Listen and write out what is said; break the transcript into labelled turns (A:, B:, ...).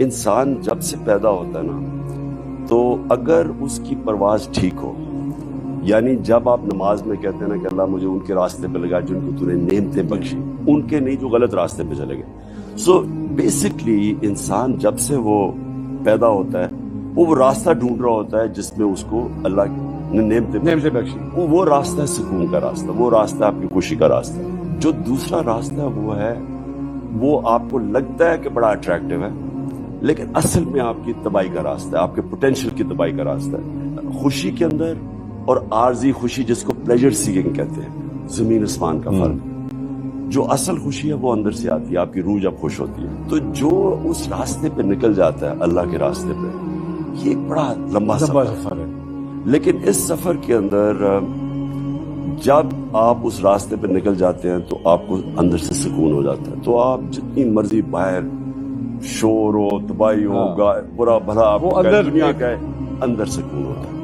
A: انسان جب سے پیدا ہوتا ہے نا تو اگر اس کی پرواز ٹھیک ہو، یعنی جب آپ نماز میں کہتے ہیں نا کہ اللہ مجھے ان کے راستے پہ لگا جن کو تو نے نعمتیں بخشی، ان کے نہیں جو غلط راستے پہ چلے گئے. سو بیسکلی انسان جب سے وہ پیدا ہوتا ہے وہ راستہ ڈھونڈ رہا ہوتا ہے جس میں اس کو اللہ نے نعمتیں بخشی. وہ راستہ ہے سکون کا راستہ، وہ راستہ آپ کی خوشی کا راستہ ہے. جو دوسرا راستہ وہ ہے وہ آپ کو لگتا ہے کہ بڑا اٹریکٹیو ہے لیکن اصل میں آپ کی تباہی کا راستہ ہے، آپ کے پوٹینشیل کی تباہی کا راستہ ہے. خوشی کے اندر اور عارضی خوشی جس کو پلیجر سیکنگ کہتے ہیں، زمین آسمان کا فرق. جو اصل خوشی ہے وہ اندر سے آتی ہے، آپ کی روح جب خوش ہوتی ہے. تو جو اس راستے پہ نکل جاتا ہے اللہ کے راستے پہ، یہ ایک بڑا لمبا سفر ہے. لیکن اس سفر کے اندر جب آپ اس راستے پہ نکل جاتے ہیں تو آپ کو اندر سے سکون ہو جاتا ہے. تو آپ جتنی مرضی باہر شور ہو، تباہی ہو، برا بھلا آپ کو دنیا کا ہے، اندر سکون ہوتا ہے.